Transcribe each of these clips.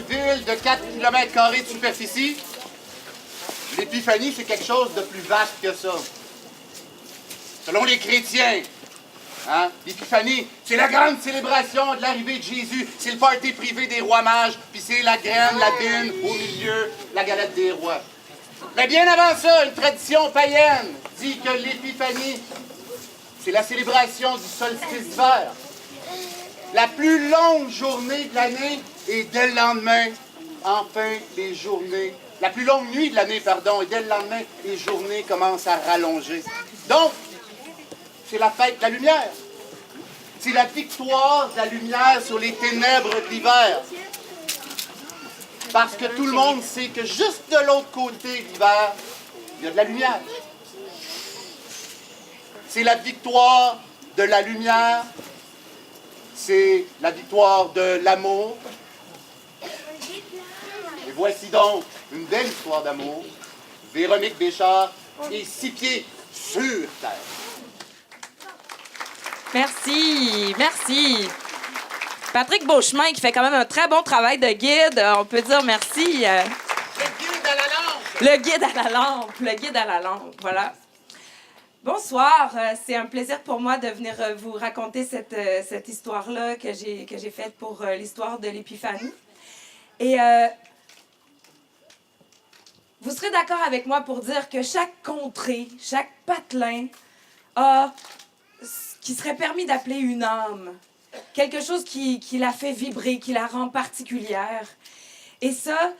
ville de 4 km² de superficie, l'Épiphanie, c'est quelque chose de plus vaste que ça. Selon les chrétiens, hein, l'Épiphanie, c'est la grande célébration de l'arrivée de Jésus. C'est le party privé des rois mages, puis c'est la graine, la dune, au milieu, la galette des rois. Mais bien avant ça, une tradition païenne dit que l'Épiphanie, c'est la célébration du solstice d'hiver. La plus longue journée de l'année et dès le lendemain, enfin, les journées... La plus longue nuit de l'année, pardon, et dès le lendemain, les journées commencent à rallonger. Donc, c'est la fête de la lumière. C'est la victoire de la lumière sur les ténèbres de l'hiver. Parce que tout le monde sait que juste de l'autre côté de l'hiver, il y a de la lumière. C'est la victoire de la lumière. C'est la victoire de l'amour. Et voici donc une belle histoire d'amour. Véronique Béchard et 6 pieds sur terre. Merci, merci. Patrick Beauchemin, qui fait quand même un très bon travail de guide. On peut dire merci. Le guide à la lampe. Le guide à la lampe, le guide à la lampe, voilà. Bonsoir, c'est un plaisir pour moi de venir vous raconter cette histoire-là que j'ai faite pour l'histoire de l'Épiphanie. Et vous serez d'accord avec moi pour dire que chaque contrée, chaque patelin a ce qui serait permis d'appeler une âme. Quelque chose qui la fait vibrer, qui la rend particulière. Et ça,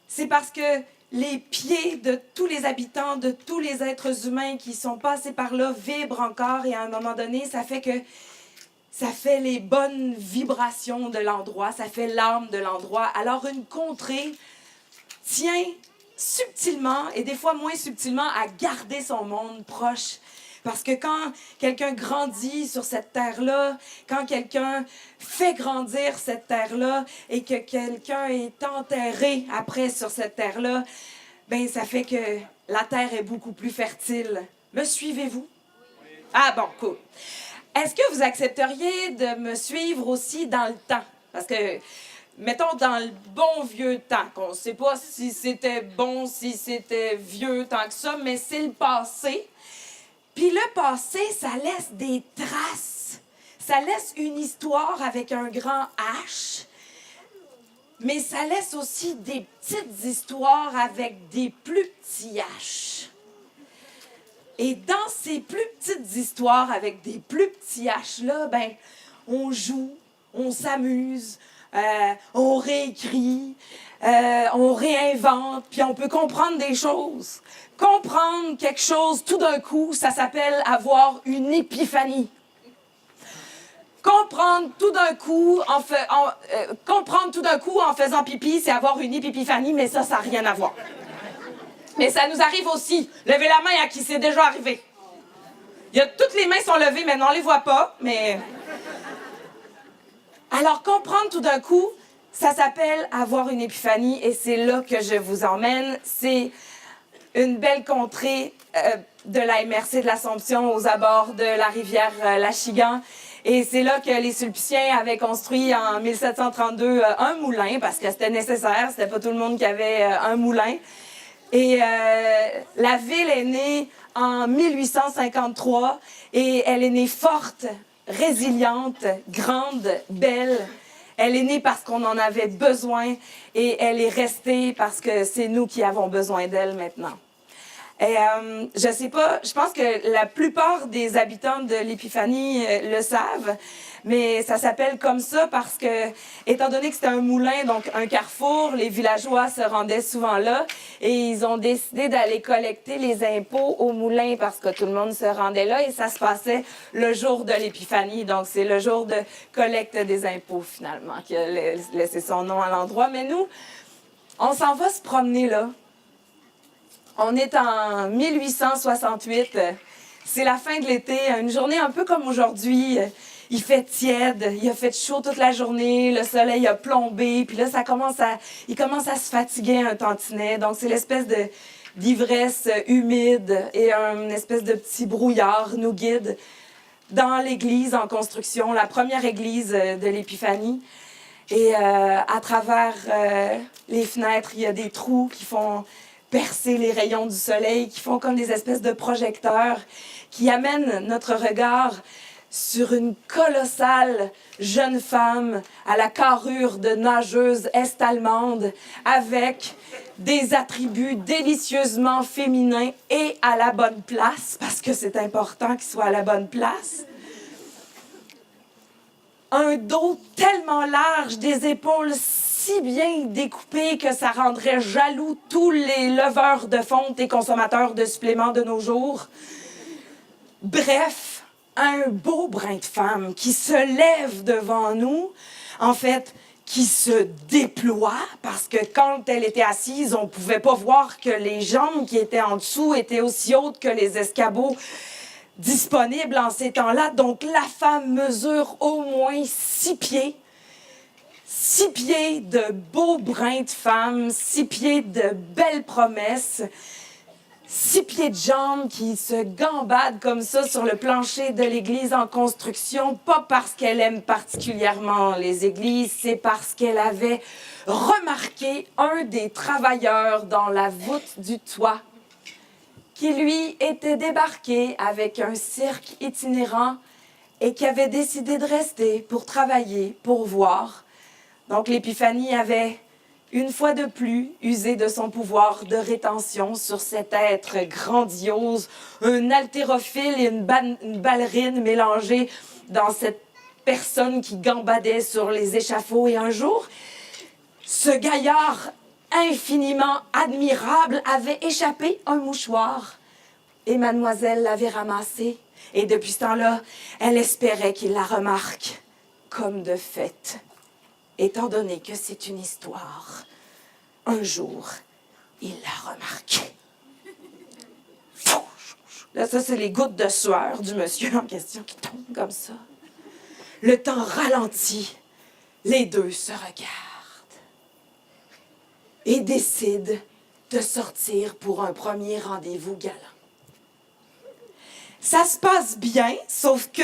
c'est parce que les pieds de tous les habitants, de tous les êtres humains qui sont passés par là vibrent encore et à un moment donné, ça fait les bonnes vibrations de l'endroit, ça fait l'âme de l'endroit. Alors une contrée tient subtilement et des fois moins subtilement à garder son monde proche. Parce que quand quelqu'un grandit sur cette terre-là, quand quelqu'un fait grandir cette terre-là et que quelqu'un est enterré après sur cette terre-là, ben ça fait que la terre est beaucoup plus fertile. Me suivez-vous? Ah bon, cool. Est-ce que vous accepteriez de me suivre aussi dans le temps? Parce que, mettons, dans le bon vieux temps, qu'on ne sait pas si c'était bon, si c'était vieux tant que ça, mais c'est le passé. Puis le passé, ça laisse des traces. Ça laisse une histoire avec un grand H. Mais ça laisse aussi des petites histoires avec des plus petits H. Et dans ces plus petites histoires avec des plus petits H-là, ben, on joue, on s'amuse, on réécrit, on réinvente, puis on peut comprendre des choses. Comprendre quelque chose tout d'un coup, ça s'appelle avoir une épiphanie. Comprendre tout d'un coup en faisant pipi, c'est avoir une épiphanie, mais ça n'a rien à voir. Mais ça nous arrive aussi. Levez la main à qui c'est déjà arrivé. Toutes les mains sont levées, mais on ne les voit pas, mais... Alors, comprendre tout d'un coup, ça s'appelle avoir une épiphanie, et c'est là que je vous emmène. C'est une belle contrée de la MRC de l'Assomption aux abords de la rivière Lachigan. Et c'est là que les Sulpiciens avaient construit en 1732 un moulin, parce que c'était nécessaire, c'était pas tout le monde qui avait un moulin. Et la ville est née en 1853 et elle est née forte, résiliente, grande, belle. Elle est née parce qu'on en avait besoin et elle est restée parce que c'est nous qui avons besoin d'elle maintenant. Et je sais pas, je pense que la plupart des habitants de l'Épiphanie le savent, mais ça s'appelle comme ça parce que, étant donné que c'était un moulin, donc un carrefour, les villageois se rendaient souvent là et ils ont décidé d'aller collecter les impôts au moulin parce que tout le monde se rendait là et ça se passait le jour de l'Épiphanie. Donc, c'est le jour de collecte des impôts, finalement, qui a laissé son nom à l'endroit. Mais nous, on s'en va se promener là. On est en 1868. C'est la fin de l'été, une journée un peu comme aujourd'hui. Il fait tiède, il a fait chaud toute la journée, le soleil a plombé, puis là, il commence à se fatiguer un tantinet. Donc, c'est l'espèce d'ivresse humide et une espèce de petit brouillard nous guide dans l'église en construction, la première église de l'Épiphanie. Et à travers les fenêtres, il y a des trous qui font percer les rayons du soleil, qui font comme des espèces de projecteurs, qui amènent notre regard sur une colossale jeune femme à la carrure de nageuse est-allemande avec des attributs délicieusement féminins et à la bonne place, parce que c'est important qu'il soit à la bonne place. Un dos tellement large, des épaules si bien découpées que ça rendrait jaloux tous les leveurs de fonte et consommateurs de suppléments de nos jours. Bref, un beau brin de femme qui se lève devant nous, en fait, qui se déploie, parce que quand elle était assise, on ne pouvait pas voir que les jambes qui étaient en dessous étaient aussi hautes que les escabeaux disponibles en ces temps-là. Donc, la femme mesure au moins 6 pieds. 6 pieds de beaux brins de femme, 6 pieds de belles promesses, 6 pieds de jambes qui se gambadent comme ça sur le plancher de l'église en construction, pas parce qu'elle aime particulièrement les églises, c'est parce qu'elle avait remarqué un des travailleurs dans la voûte du toit qui, lui, était débarqué avec un cirque itinérant et qui avait décidé de rester pour travailler, pour voir. Donc, l'Épiphanie avait, une fois de plus, usé de son pouvoir de rétention sur cet être grandiose, un haltérophile et une ballerine mélangés dans cette personne qui gambadait sur les échafauds. Et un jour, ce gaillard infiniment admirable avait échappé un mouchoir et mademoiselle l'avait ramassé. Et depuis ce temps-là, elle espérait qu'il la remarque comme de fait. Étant donné que c'est une histoire, un jour, il l'a remarqué. Là, ça, c'est les gouttes de sueur du monsieur en question qui tombent comme ça. Le temps ralentit. Les deux se regardent et décident de sortir pour un premier rendez-vous galant. Ça se passe bien, sauf que,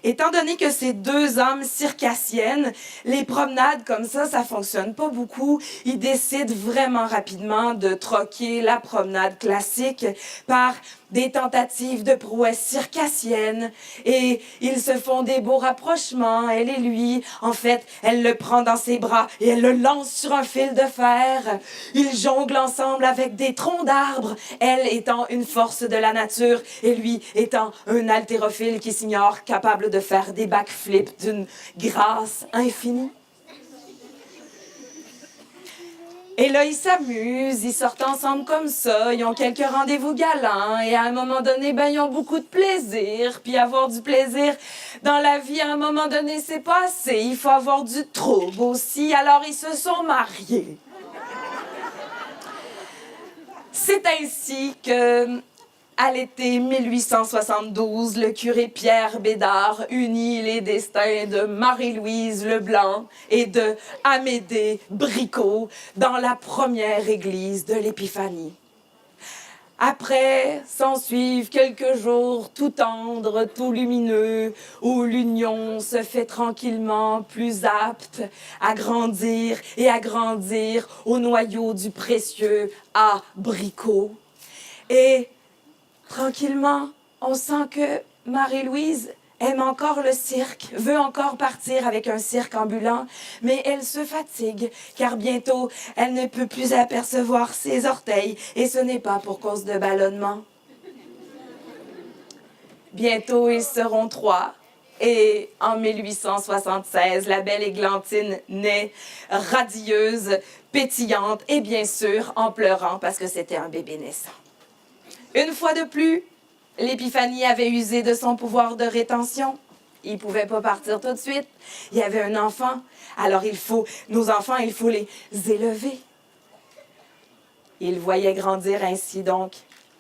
étant donné que c'est deux âmes circassiennes, les promenades comme ça fonctionne pas beaucoup. Ils décident vraiment rapidement de troquer la promenade classique par des tentatives de prouesse circassienne. Et ils se font des beaux rapprochements, elle et lui. En fait, elle le prend dans ses bras et elle le lance sur un fil de fer. Ils jonglent ensemble avec des troncs d'arbres, elle étant une force de la nature et lui étant un haltérophile qui s'ignore, capable de faire des backflips d'une grâce infinie. Et là, ils s'amusent, ils sortent ensemble comme ça, ils ont quelques rendez-vous galants, et à un moment donné, ils ont beaucoup de plaisir. Puis avoir du plaisir dans la vie, à un moment donné, c'est pas assez. Il faut avoir du trouble aussi, alors ils se sont mariés. C'est ainsi que, à l'été 1872, le curé Pierre Bédard unit les destins de Marie-Louise Leblanc et de Amédée Bricot dans la première église de l'Épiphanie. Après, s'ensuivent quelques jours tout tendres, tout lumineux, où l'union se fait tranquillement plus apte à grandir et à grandir au noyau du précieux Bricot. Et tranquillement, on sent que Marie-Louise aime encore le cirque, veut encore partir avec un cirque ambulant, mais elle se fatigue, car bientôt, elle ne peut plus apercevoir ses orteils, et ce n'est pas pour cause de ballonnement. Bientôt, ils seront 3. Et en 1876, la belle Églantine naît, radieuse, pétillante, et bien sûr, en pleurant parce que c'était un bébé naissant. Une fois de plus, l'Épiphanie avait usé de son pouvoir de rétention. Il ne pouvait pas partir tout de suite. Il y avait un enfant. Alors, nos enfants, il faut les élever. Il voyait grandir ainsi, donc,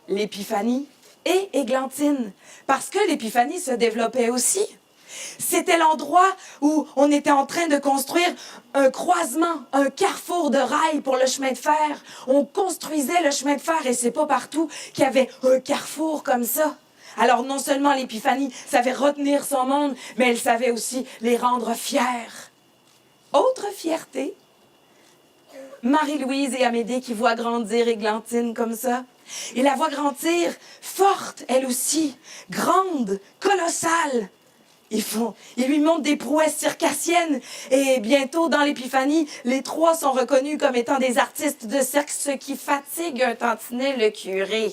l'Épiphanie et Églantine. Parce que l'Épiphanie se développait aussi. C'était l'endroit où on était en train de construire un croisement, un carrefour de rails pour le chemin de fer. On construisait le chemin de fer et c'est pas partout qu'il y avait un carrefour comme ça. Alors non seulement l'Épiphanie savait retenir son monde, mais elle savait aussi les rendre fiers. Autre fierté, Marie-Louise et Amédée qui voient grandir Églantine comme ça. Et la voient grandir forte, elle aussi, grande, colossale. Ils lui montrent des prouesses circassiennes et bientôt, dans l'Épiphanie, les trois sont reconnus comme étant des artistes de cirque, ce qui fatigue un tantinet le curé.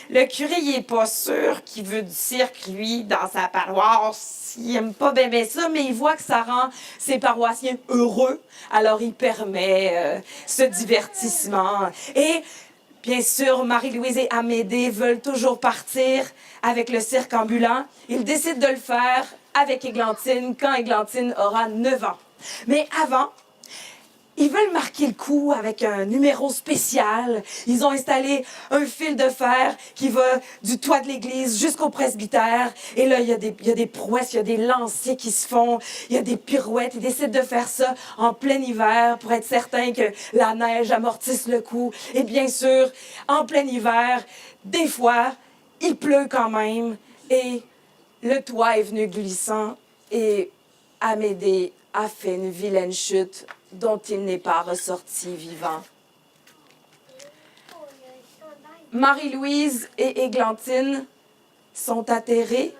Le curé, il est pas sûr qu'il veut du cirque, lui, dans sa paroisse. Il aime pas bien ça, mais il voit que ça rend ses paroissiens heureux. Alors, il permet ce divertissement. Et, bien sûr, Marie-Louise et Amédée veulent toujours partir avec le cirque ambulant. Ils décident de le faire avec Églantine quand Églantine aura 9 ans. Mais avant, ils veulent marquer le coup avec un numéro spécial. Ils ont installé un fil de fer qui va du toit de l'église jusqu'au presbytère. Et là, il y a des prouesses, il y a des lancers qui se font, il y a des pirouettes. Ils décident de faire ça en plein hiver pour être certain que la neige amortisse le coup. Et bien sûr, en plein hiver, des fois, il pleut quand même. Et le toit est venu glissant et Amédée a fait une vilaine chute dont il n'est pas ressorti vivant. Marie-Louise et Églantine sont atterrées,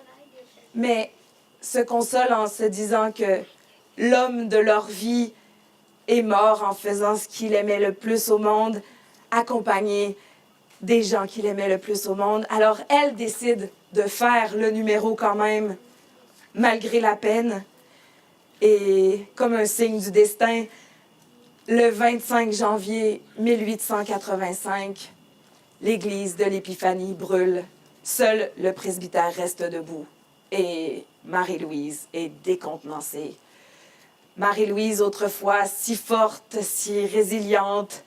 mais se consolent en se disant que l'homme de leur vie est mort en faisant ce qu'il aimait le plus au monde, accompagné des gens qu'il aimait le plus au monde. Alors, elle décide de faire le numéro quand même, malgré la peine. Et comme un signe du destin, le 25 janvier 1885, l'église de l'Épiphanie brûle. Seul le presbytère reste debout. Et Marie-Louise est décontenancée. Marie-Louise, autrefois si forte, si résiliente,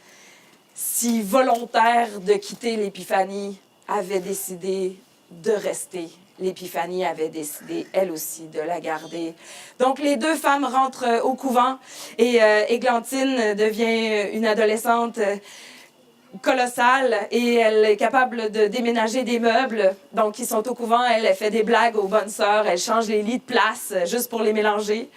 si volontaire de quitter l'Épiphanie, avait décidé de rester. L'Épiphanie avait décidé, elle aussi, de la garder. Donc, les deux femmes rentrent au couvent et Églantine devient une adolescente colossale et elle est capable de déménager des meubles. Donc, ils sont au couvent, elle fait des blagues aux bonnes sœurs, elle change les lits de place juste pour les mélanger.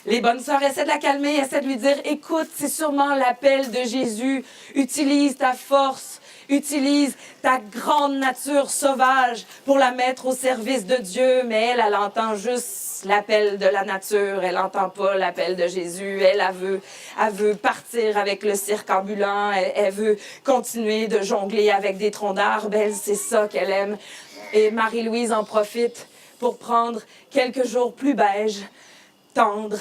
Les bonnes sœurs essaient de la calmer, essaient de lui dire « Écoute, c'est sûrement l'appel de Jésus. Utilise ta force, utilise ta grande nature sauvage pour la mettre au service de Dieu. » Mais elle entend juste l'appel de la nature. Elle n'entend pas l'appel de Jésus. Elle veut partir avec le cirque ambulant. Elle veut continuer de jongler avec des troncs d'arbres. Elle, c'est ça qu'elle aime. Et Marie-Louise en profite pour prendre quelques jours plus beiges, tendre,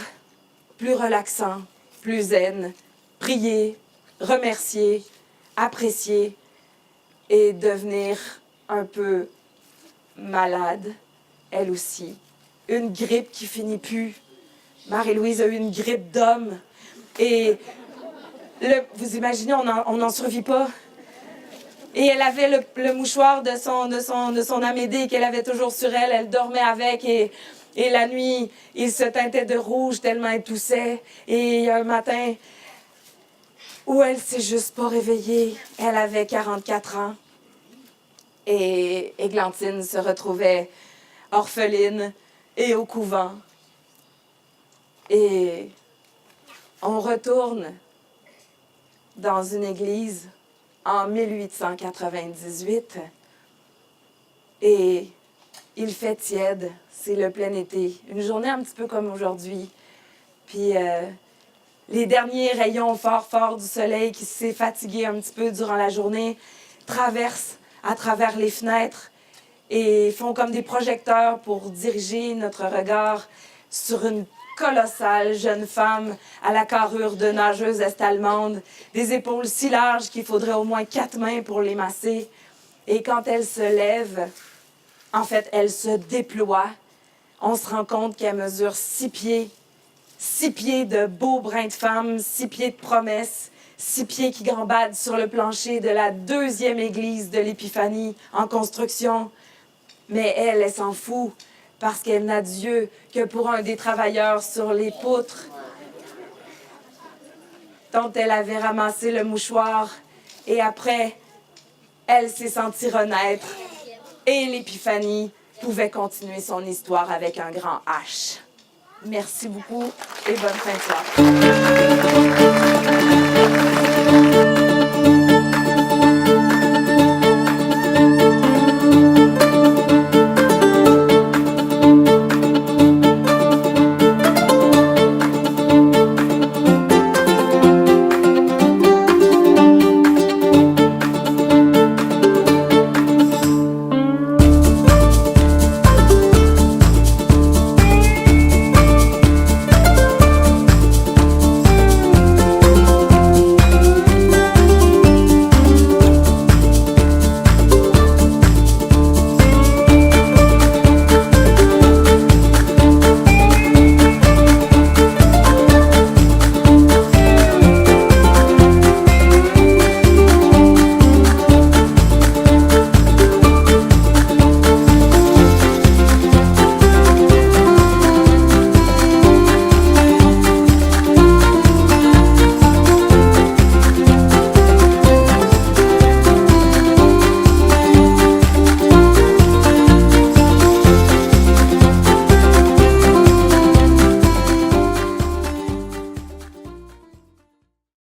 plus relaxant, plus zen, prier, remercier, apprécier et devenir un peu malade, elle aussi. Une grippe qui finit plus. Marie-Louise a eu une grippe d'homme. Et vous imaginez, on n'en survit pas. Et elle avait le mouchoir de son Amédée qu'elle avait toujours sur elle. Elle dormait avec et la nuit, il se teintait de rouge tellement elle toussait. Et il y a un matin où elle s'est juste pas réveillée. Elle avait 44 ans. Et Églantine se retrouvait orpheline et au couvent. Et on retourne dans une église en 1898. Et il fait tiède, c'est le plein été. Une journée un petit peu comme aujourd'hui. Puis les derniers rayons forts du soleil qui s'est fatigué un petit peu durant la journée traversent à travers les fenêtres et font comme des projecteurs pour diriger notre regard sur une colossale jeune femme à la carrure de nageuse est-allemande, des épaules si larges qu'il faudrait au moins 4 mains pour les masser. Et quand elle se lève, en fait, elle se déploie. On se rend compte qu'elle mesure 6 pieds. 6 pieds de beaux brins de femme, 6 pieds de promesses, 6 pieds qui gambadent sur le plancher de la 2e église de l'Épiphanie en construction. Mais elle s'en fout parce qu'elle n'a Dieu que pour un des travailleurs sur les poutres dont elle avait ramassé le mouchoir. Et après, elle s'est sentie renaître. Et l'Épiphanie pouvait continuer son histoire avec un grand H. Merci beaucoup et bonne fin de soirée.